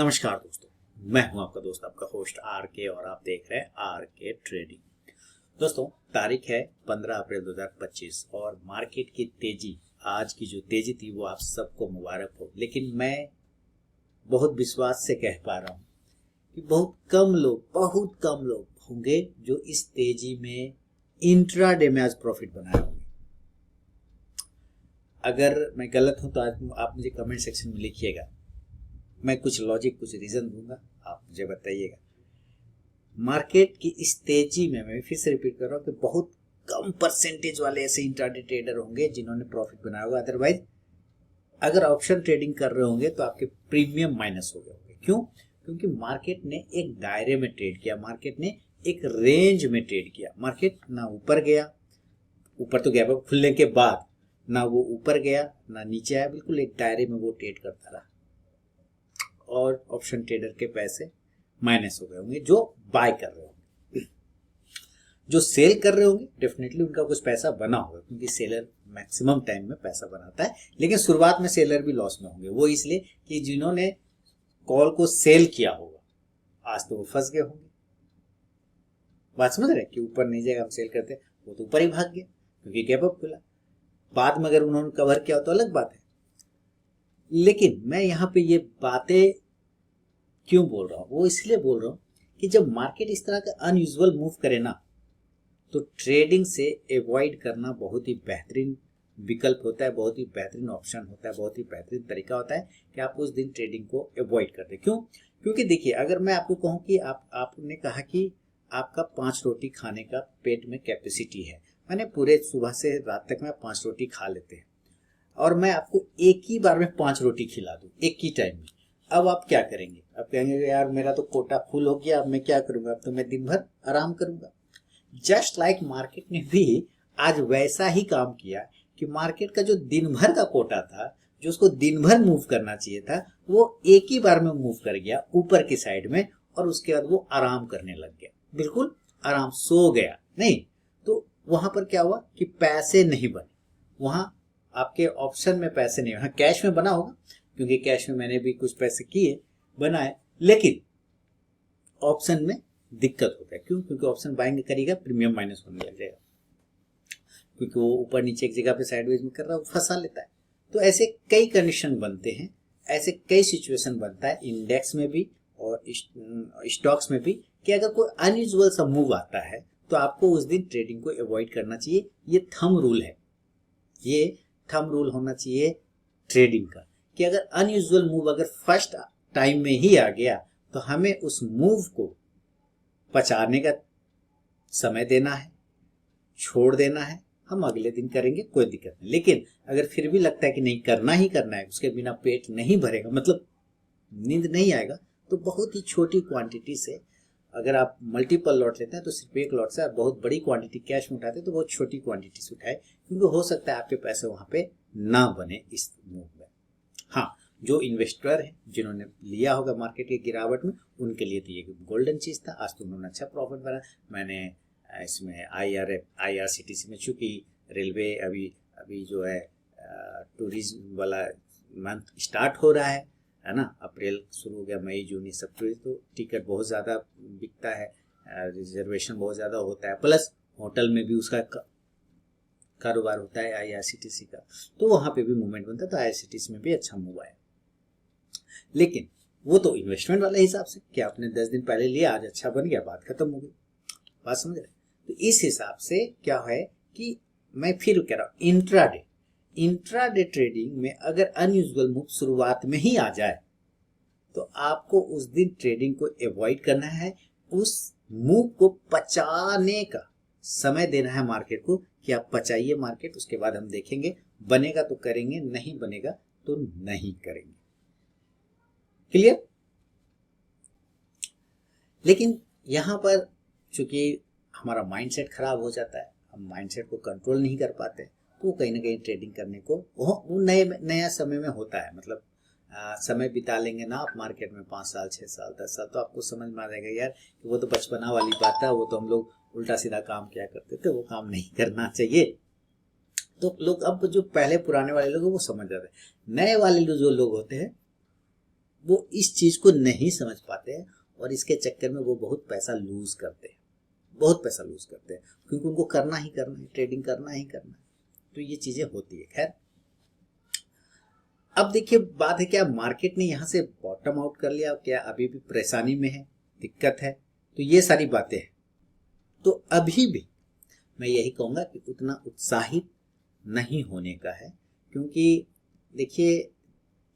नमस्कार दोस्तों, मैं हूं आपका दोस्त आपका होस्ट आर के और आप देख रहे हैं आर के ट्रेडिंग। दोस्तों, तारीख है 15 अप्रैल 2025 और मार्केट की तेजी, आज की जो तेजी थी वो आप सबको मुबारक हो। लेकिन मैं बहुत विश्वास से कह पा रहा हूं कि बहुत कम लोग होंगे जो इस तेजी में इंट्राडे में आज प्रॉफिट बनाए होंगे। अगर मैं गलत हूं तो आज आप मुझे कमेंट सेक्शन में लिखिएगा, मैं कुछ लॉजिक कुछ रीजन दूंगा, आप मुझे बताइएगा। मार्केट की इस तेजी में मैं फिर से रिपीट कर रहा हूँ कि बहुत कम परसेंटेज वाले ऐसे इंट्राडे ट्रेडर होंगे जिन्होंने प्रॉफिट बनाया होगा। अदरवाइज अगर ऑप्शन ट्रेडिंग कर रहे होंगे तो आपके प्रीमियम माइनस हो गए होंगे। क्यों? क्योंकि मार्केट ने एक दायरे में ट्रेड किया, मार्केट ने एक रेंज में ट्रेड किया। मार्केट ना ऊपर गया, ऊपर तो गैप अप खुलने के बाद ना वो ऊपर गया ना नीचे आया, बिल्कुल एक दायरे में वो ट्रेड करता रहा और ऑप्शन ट्रेडर के पैसे माइनस हो गए होंगे जो बाय कर रहे होंगे। जो सेल कर रहे होंगे डेफिनेटली उनका कुछ पैसा बना होगा, क्योंकि सेलर मैक्सिमम टाइम में पैसा बनाता है। लेकिन शुरुआत में सेलर भी लॉस में होंगे, वो इसलिए कि जिन्होंने कॉल को सेल किया होगा आज तो वो फंस गए होंगे। बात समझ रहे हैं कि ऊपर नहीं जाएगा, हम सेल करते वो तो ऊपर ही भाग गया क्योंकि गैप अप खुला। बाद में अगर उन्होंने कवर किया तो अलग बात है। लेकिन मैं यहाँ पे ये बातें क्यों बोल रहा हूँ, वो इसलिए बोल रहा हूँ कि जब मार्केट इस तरह का अनयूजुअल मूव करे ना, तो ट्रेडिंग से अवॉइड करना बहुत ही बेहतरीन विकल्प होता है, बहुत ही बेहतरीन ऑप्शन होता है, बहुत ही बेहतरीन तरीका होता है कि आप उस दिन ट्रेडिंग को अवॉइड कर दें। क्यों? क्योंकि देखिए, अगर मैं आपको कहूँ कि आपने कहा कि आपका 5 रोटी खाने का पेट में कैपेसिटी है, मैंने पूरे सुबह से रात तक में 5 रोटी खा लेते हैं और मैं आपको एक ही बार में 5 रोटी खिला दूं एक ही टाइम में, अब आप क्या करेंगे? आप कहेंगे यार मेरा तो कोटा फुल हो गया, अब मैं क्या करूंगा, अब तो मैं दिन भर आराम करूंगा। जस्ट लाइक मार्केट ने भी आज वैसा ही काम किया कि मार्केट का जो दिन भर का कोटा था, जो उसको दिन भर मूव करना चाहिए था, वो एक ही बार में मूव कर गया ऊपर की साइड में और उसके बाद वो आराम करने लग गया, बिल्कुल आराम, सो गया नहीं। तो वहां पर क्या हुआ कि पैसे नहीं बने, वहां आपके ऑप्शन में पैसे नहीं, हाँ कैश में बना होगा क्योंकि कैश में मैंने भी कुछ पैसे किए बनाए, लेकिन ऑप्शन में दिक्कत होता है। क्यों? क्योंकि ऑप्शन बाइंग करेगा प्रीमियम माइनस होने लग जाएगा, क्योंकि वो ऊपर नीचे एक जगह पे साइडवेज में कर रहा है, वो फंसा लेता है। तो ऐसे कई कंडीशन बनते हैं, ऐसे कई सिचुएशन बनता है इंडेक्स में भी और स्टॉक्स में भी कि अगर कोई अनयूजुअल सा मूव आता है तो आपको उस दिन ट्रेडिंग को अवॉइड करना चाहिए। ये थंब रूल है, ये थंब रूल होना चाहिए ट्रेडिंग का कि अगर अनयूजुअल मूव अगर फर्स्ट टाइम में ही आ गया तो हमें उस मूव को पचाने का समय देना है, छोड़ देना है, हम अगले दिन करेंगे, कोई दिक्कत नहीं। लेकिन अगर फिर भी लगता है कि नहीं करना ही करना है, उसके बिना पेट नहीं भरेगा, मतलब नींद नहीं आएगा, तो बहुत ही छोटी क्वांटिटी से अगर आप मल्टीपल लॉट लेते हैं तो सिर्फ एक लॉट से आप बहुत बड़ी क्वांटिटी कैश में उठाते हैं तो बहुत छोटी क्वांटिटी से उठाए, क्योंकि हो सकता है आपके पैसे वहां पे ना बने इस मूव में। हाँ, जो इन्वेस्टर है जिन्होंने लिया होगा मार्केट की गिरावट में, उनके लिए तो ये गोल्डन चीज था, आज तो उन्होंने अच्छा प्रॉफिट बना। मैंने इसमें IRCTC में, चूंकि रेलवे अभी जो है टूरिज्म वाला मंथ स्टार्ट हो रहा है ना, अप्रैल शुरू हो गया, मई जून ये सब, तो टिकट बहुत ज़्यादा बिकता है, रिजर्वेशन बहुत ज़्यादा होता है, प्लस होटल में भी उसका कारोबार होता है IRCTC का, तो वहाँ पे भी मूवमेंट बनता है, तो IRCTC में भी अच्छा मूव आया। लेकिन वो तो इन्वेस्टमेंट वाले हिसाब से कि आपने 10 दिन पहले लिया, आज अच्छा बन गया, बात खत्म हो गई। बात समझ रहे? तो इस हिसाब से क्या है कि मैं फिर कह रहा हूँ, इंट्राडे ट्रेडिंग में अगर अनयूजुअल मूव शुरुआत में ही आ जाए तो आपको उस दिन ट्रेडिंग को अवॉइड करना है, उस मूव को पचाने का समय देना है मार्केट को कि आप पचाइए मार्केट, उसके बाद हम देखेंगे, बनेगा तो करेंगे, नहीं बनेगा तो नहीं करेंगे। क्लियर? लेकिन यहां पर चूंकि हमारा माइंडसेट खराब हो जाता है, हम माइंडसेट को कंट्रोल नहीं कर पाते, तो कहीं ना कहीं ट्रेडिंग करने को वो नया समय में होता है। मतलब समय बिता लेंगे ना आप मार्केट में 5 साल 6 साल 10 साल, तो आपको समझ में आ जाएगा यार कि वो तो बचपना वाली बात है, वो तो हम लोग उल्टा सीधा काम किया करते थे, वो काम नहीं करना चाहिए। तो लोग अब जो पहले पुराने वाले लोग वो समझ जाते हैं। नए वाले जो लोग होते हैं वो इस चीज को नहीं समझ पाते हैं और इसके चक्कर में वो बहुत पैसा लूज करते हैं, बहुत पैसा लूज करते हैं, क्योंकि उनको करना ही करना है, ट्रेडिंग करना ही करना है। तो ये चीजें होती है। खैर, अब देखिए बात है क्या मार्केट ने यहाँ से बॉटम आउट कर लिया, क्या अभी भी परेशानी में है, दिक्कत है, तो ये सारी बातें हैं। तो अभी भी मैं यही कहूँगा कि उतना उत्साहित नहीं होने का है, क्योंकि देखिए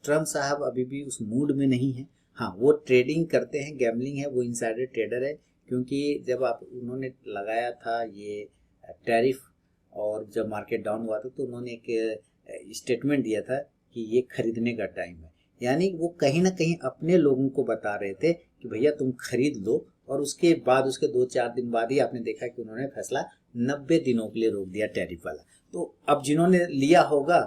ट्रम्प साहब अभी भी उस मूड में नहीं है। हाँ, वो ट्रेडिंग करते हैं, गैम्बलिंग है, वो इनसाइडर ट्रेडर है, क्योंकि जब उन्होंने लगाया था ये टैरिफ और जब मार्केट डाउन हुआ था तो उन्होंने एक स्टेटमेंट दिया था कि ये खरीदने का टाइम है। यानी वो कहीं ना कहीं अपने लोगों को बता रहे थे कि भैया तुम खरीद लो, और उसके बाद उसके 2-4 दिन बाद ही आपने देखा कि उन्होंने फैसला 90 दिनों के लिए रोक दिया टैरिफ वाला। तो अब जिन्होंने लिया होगा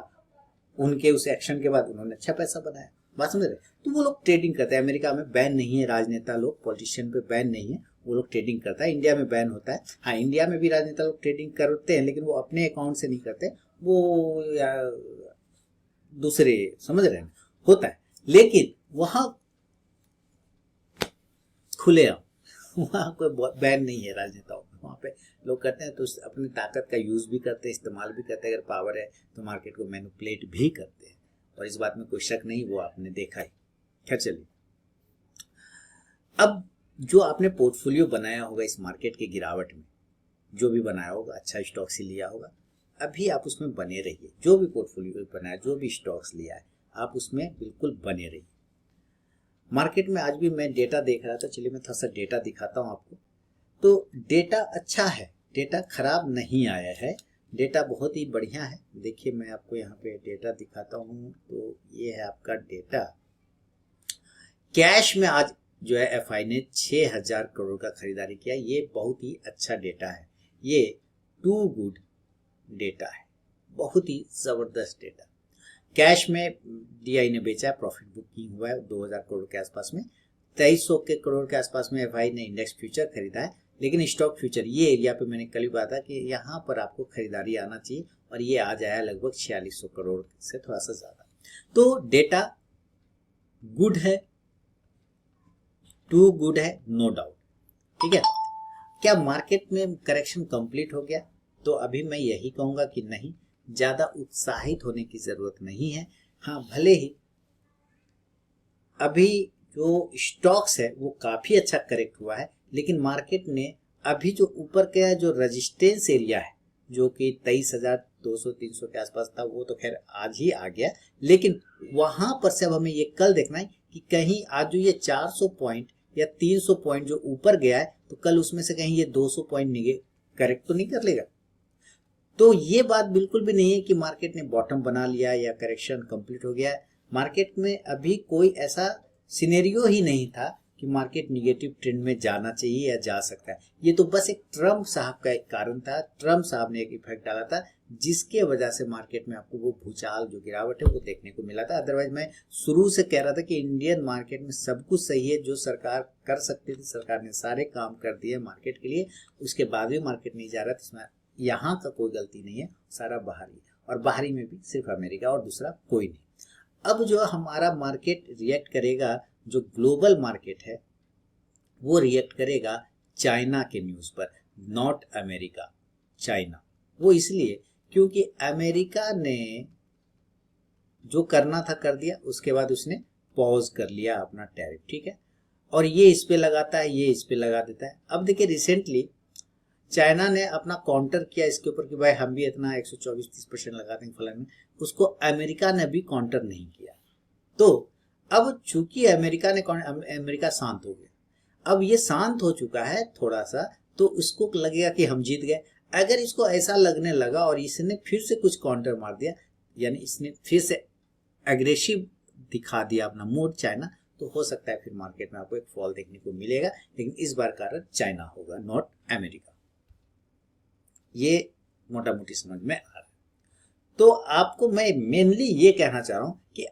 उनके उस एक्शन के बाद उन्होंने अच्छा पैसा बनाया। बात समझ रहे? तो वो लोग ट्रेडिंग करते हैं। अमेरिका में बैन नहीं है, राजनेता लोग, पॉलिटिशियन पे बैन नहीं है, वो लोग ट्रेडिंग करता है। इंडिया में बैन होता है। हाँ, इंडिया में भी राजनेता लोग ट्रेडिंग करते हैं, लेकिन वो अपने अकाउंट से नहीं करते, वो या दूसरे, समझ रहे हैं, होता है। लेकिन वहां खुले वहां कोई बैन नहीं है राजनेताओं में, वहां पे लोग करते हैं तो अपनी ताकत का यूज भी करते हैं, इस्तेमाल भी करते हैं। अगर पावर है तो मार्केट को मैनिपुलेट भी करते हैं, और इस बात में कोई शक नहीं, वो आपने देखा ही। खैर चलिए, अब जो आपने पोर्टफोलियो बनाया होगा इस मार्केट के गिरावट में, जो भी बनाया होगा, अच्छा स्टॉक्स ही लिया होगा, अभी आप उसमें बने रहिए। जो भी पोर्टफोलियो बनाया, जो भी स्टॉक्स लिया है, आप उसमें बिल्कुल बने रहिए। मार्केट में आज भी मैं डेटा देख रहा था, चलिए मैं थोड़ा सा डेटा दिखाता हूँ आपको। तो डेटा अच्छा है, डेटा खराब नहीं आया है, डेटा बहुत ही बढ़िया है। देखिए मैं आपको यहाँ पे डेटा दिखाता हूँ, तो ये है आपका डेटा। कैश में आज जो है एफआई ने 6000 करोड़ का खरीदारी किया, ये बहुत ही अच्छा डेटा है, ये टू गुड डेटा है, बहुत ही जबरदस्त डेटा। कैश में डीआई ने बेचा है, प्रॉफिट बुकिंग हुआ है 2000 करोड़ के आसपास में। 2300 के करोड़ के आसपास में एफआई ने इंडेक्स फ्यूचर खरीदा है, लेकिन स्टॉक फ्यूचर ये एरिया पे मैंने कल ही बात था कि यहाँ पर आपको खरीदारी आना चाहिए, और ये आ जाया लगभग 4600 करोड़ से थोड़ा सा ज्यादा। तो डेटा गुड है, टू गुड है, नो डाउट। ठीक है, क्या मार्केट में करेक्शन कंप्लीट हो गया? तो अभी मैं यही कहूंगा कि नहीं, ज्यादा उत्साहित होने की जरूरत नहीं है। हाँ, भले ही अभी जो स्टॉक्स है वो काफी अच्छा करेक्ट हुआ है, लेकिन मार्केट ने अभी जो ऊपर का जो रेजिस्टेंस एरिया है, जो कि 23,200-300 के आसपास था, वो तो खैर आज ही आ गया, लेकिन वहां पर से अब हमें ये कल देखना है कि कहीं आज जो ये 400 पॉइंट या 300 पॉइंट जो ऊपर गया है, तो कल उसमें से कहीं ये 200 पॉइंट करेक्ट तो नहीं कर लेगा। तो ये बात बिल्कुल भी नहीं है कि मार्केट ने बॉटम बना लिया या करेक्शन कंप्लीट हो गया है। मार्केट में अभी कोई ऐसा सिनेरियो ही नहीं था कि मार्केट निगेटिव ट्रेंड में जाना चाहिए या जा सकता है। ये तो बस एक ट्रम्प साहब का एक कारण था, ट्रम्प साहब ने एक इफेक्ट डाला था, जिसके वजह से मार्केट में आपको वो भूचाल जो गिरावट है वो देखने को मिला था। अदरवाइज मैं शुरू से कह रहा था कि इंडियन मार्केट में सब कुछ सही है, जो सरकार कर सकती थी सरकार ने सारे काम कर दिए मार्केट के लिए, उसके बाद भी मार्केट नहीं जा रहा था। इसमें यहाँ का कोई गलती नहीं है, सारा बाहरी, और बाहरी में भी सिर्फ अमेरिका और दूसरा कोई नहीं। अब जो हमारा मार्केट रिएक्ट करेगा, जो ग्लोबल मार्केट है वो रिएक्ट करेगा चाइना के न्यूज पर, नॉट अमेरिका, चाइना। वो इसलिए क्योंकि अमेरिका ने जो करना था कर दिया, उसके बाद उसने पॉज कर लिया अपना टैरिफ। ठीक है, और ये इस पे लगाता है, ये इस पे लगा देता है। अब देखिए रिसेंटली चाइना ने अपना काउंटर किया इसके ऊपर कि भाई हम भी इतना 124-30% लगा देंगे फलन में, उसको अमेरिका ने भी काउंटर नहीं किया। तो अब चूंकि अमेरिका शांत हो गया, अब ये शांत हो चुका है थोड़ा सा, तो उसको लगेगा कि हम जीत गए। अगर इसको ऐसा लगने लगा और इसने फिर से कुछ काउंटर मार दिया, यानी इसने फिर से एग्रेसिव दिखा दिया अपना मूड चाइना, तो हो सकता है फिर मार्केट में आपको एक फॉल देखने को मिलेगा, लेकिन इस बार कारण चाइना होगा, नॉट अमेरिका। ये मोटा मोटी समझ में आ रहा है। तो आपको मैं मेनली ये कहना चाह रहा हूं कि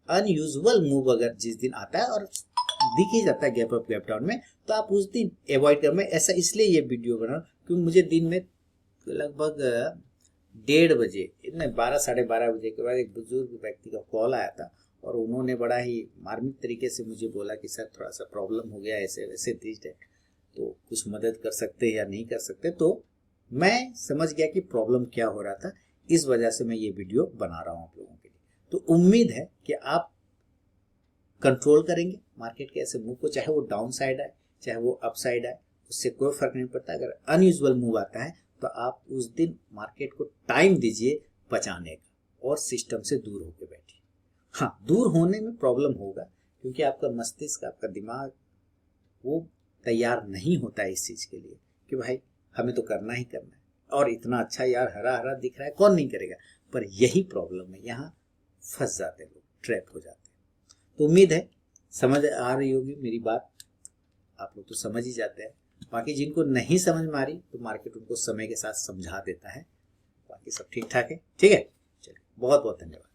अनयूजुअल मूव अगर जिस दिन आता है और दिख ही जाता है गैप अप गैप डाउन में, तो आप उस दिन अवॉइड कर। मैं ऐसा इसलिए ये वीडियो बना क्योंकि मुझे दिन में लगभग 1:30 बजे, 12 साढ़े 12 बजे के बाद एक बुजुर्ग व्यक्ति का कॉल आया था, और उन्होंने बड़ा ही मार्मिक तरीके से मुझे बोला कि सर थोड़ा सा प्रॉब्लम हो गया ऐसे वैसे दिस डेट, तो कुछ मदद कर सकते हैं या नहीं कर सकते। तो मैं समझ गया कि प्रॉब्लम क्या हो रहा था, इस वजह से मैं ये वीडियो बना रहा हूँ आप लोगों के लिए। तो उम्मीद है कि आप कंट्रोल करेंगे मार्केट के ऐसे मूव को, चाहे वो डाउन साइड आए चाहे वो अप साइड आए, उससे कोई फर्क नहीं पड़ता। अगर अनयूजुअल मूव आता है तो आप उस दिन मार्केट को टाइम दीजिए बचाने का और सिस्टम से दूर होकर बैठिए। हाँ, दूर होने में प्रॉब्लम होगा क्योंकि आपका मस्तिष्क, आपका दिमाग वो तैयार नहीं होता है इस चीज़ के लिए कि भाई हमें तो करना ही करना है, और इतना अच्छा यार हरा हरा दिख रहा है, कौन नहीं करेगा। पर यही प्रॉब्लम है, यहाँ फंस जाते हैं लोग, ट्रैप हो जाते हैं। तो उम्मीद है समझ आ रही होगी मेरी बात, आप लोग तो समझ ही जाते हैं। बाकी जिनको नहीं समझ में आ रही तो मार्केट उनको समय के साथ समझा देता है, बाकी सब ठीक ठाक है। ठीक है, चलिए, बहुत बहुत धन्यवाद।